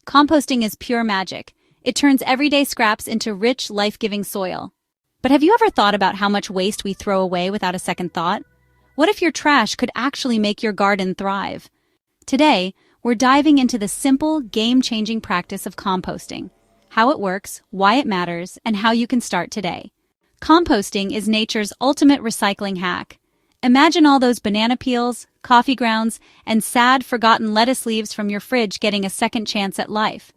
Composting is pure magic. It turns everyday scraps into rich, life-giving soil. But have you ever thought about how much waste we throw away without a second thought? What if your trash could actually make your garden thrive? Today, we're diving into the simple, game-changing practice of composting, how it works, why it matters, and how you can start today. Composting is nature's ultimate recycling hack. Imagine all those banana peels, coffee grounds, and sad, forgotten lettuce leaves from your fridge getting a second chance at life.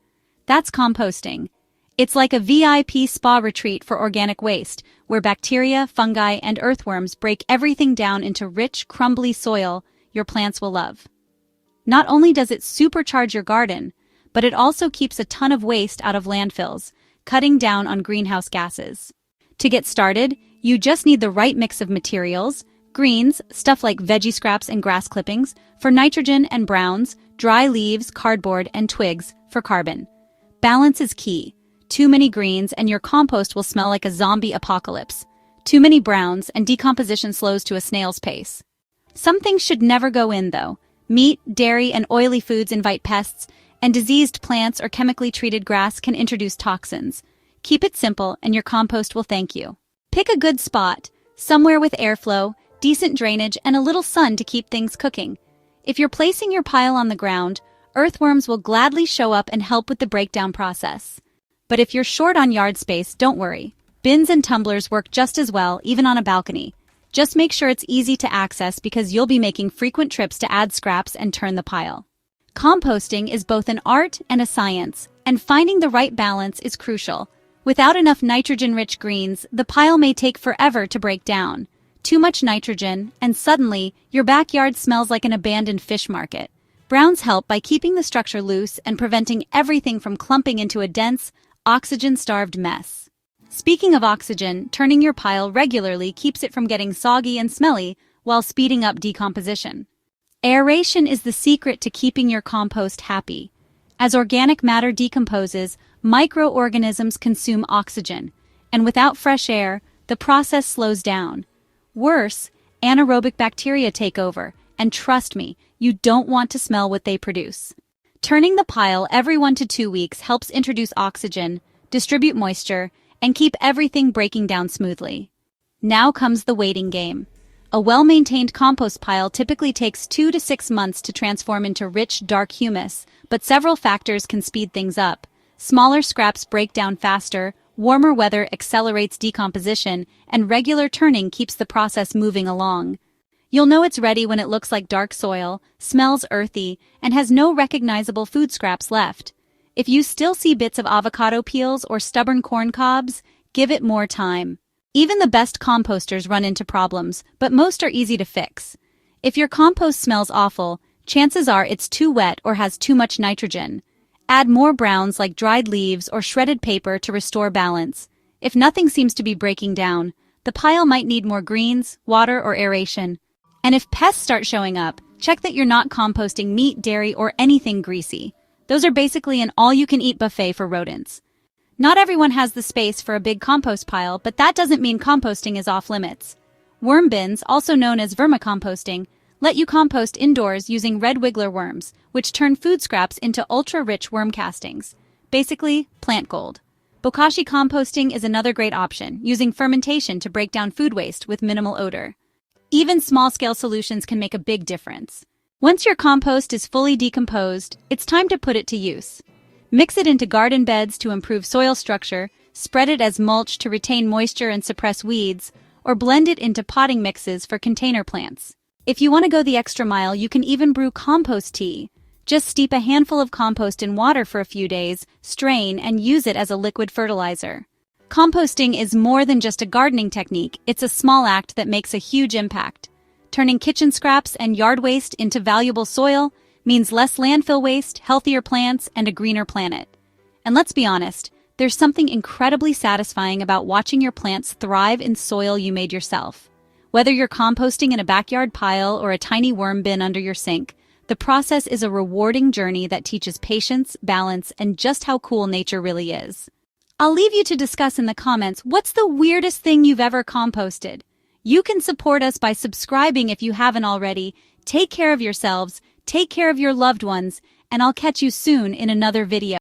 That's composting. It's like a VIP spa retreat for organic waste, where bacteria, fungi, and earthworms break everything down into rich, crumbly soil your plants will love. Not only does it supercharge your garden, but it also keeps a ton of waste out of landfills, cutting down on greenhouse gases. To get started, you just need the right mix of materials: greens, stuff like veggie scraps and grass clippings, for nitrogen, and browns, dry leaves, cardboard, and twigs, for carbon. Balance is key. Too many greens and your compost will smell like a zombie apocalypse. Too many browns and decomposition slows to a snail's pace. Some things should never go in, though. Meat, dairy, and oily foods invite pests, and diseased plants or chemically treated grass can introduce toxins. Keep it simple and your compost will thank you. Pick a good spot, somewhere with airflow, decent drainage, and a little sun to keep things cooking. If you're placing your pile on the ground, earthworms will gladly show up and help with the breakdown process. But if you're short on yard space, don't worry. Bins and tumblers work just as well, even on a balcony. Just make sure it's easy to access because you'll be making frequent trips to add scraps and turn the pile. Composting is both an art and a science, and finding the right balance is crucial. Without enough nitrogen-rich greens, the pile may take forever to break down. Too much nitrogen, and suddenly, your backyard smells like an abandoned fish market. Browns help by keeping the structure loose and preventing everything from clumping into a dense, oxygen-starved mess. Speaking of oxygen, turning your pile regularly keeps it from getting soggy and smelly while speeding up decomposition. Aeration is the secret to keeping your compost happy. As organic matter decomposes, microorganisms consume oxygen, and without fresh air, the process slows down. Worse, anaerobic bacteria take over, and trust me, you don't want to smell what they produce. Turning the pile every 1 to 2 weeks helps introduce oxygen, distribute moisture, and keep everything breaking down smoothly. Now comes the waiting game. A well-maintained compost pile typically takes 2 to 6 months to transform into rich, dark humus, but several factors can speed things up. Smaller scraps break down faster, warmer weather accelerates decomposition, and regular turning keeps the process moving along. You'll know it's ready when it looks like dark soil, smells earthy, and has no recognizable food scraps left. If you still see bits of avocado peels or stubborn corn cobs, give it more time. Even the best composters run into problems, but most are easy to fix. If your compost smells awful, chances are it's too wet or has too much nitrogen. Add more browns like dried leaves or shredded paper to restore balance. If nothing seems to be breaking down, the pile might need more greens, water, or aeration. And if pests start showing up, check that you're not composting meat, dairy, or anything greasy. Those are basically an all-you-can-eat buffet for rodents. Not everyone has the space for a big compost pile, but that doesn't mean composting is off-limits. Worm bins, also known as vermicomposting, let you compost indoors using red wiggler worms, which turn food scraps into ultra-rich worm castings. Basically, plant gold. Bokashi composting is another great option, using fermentation to break down food waste with minimal odor. Even small-scale solutions can make a big difference. Once your compost is fully decomposed, it's time to put it to use. Mix it into garden beds to improve soil structure, spread it as mulch to retain moisture and suppress weeds, or blend it into potting mixes for container plants. If you want to go the extra mile, you can even brew compost tea. Just steep a handful of compost in water for a few days, strain, and use it as a liquid fertilizer. Composting is more than just a gardening technique, it's a small act that makes a huge impact. Turning kitchen scraps and yard waste into valuable soil means less landfill waste, healthier plants, and a greener planet. And let's be honest, there's something incredibly satisfying about watching your plants thrive in soil you made yourself. Whether you're composting in a backyard pile or a tiny worm bin under your sink, the process is a rewarding journey that teaches patience, balance, and just how cool nature really is. I'll leave you to discuss in the comments what's the weirdest thing you've ever composted. You can support us by subscribing if you haven't already. Take care of yourselves, take care of your loved ones, and I'll catch you soon in another video.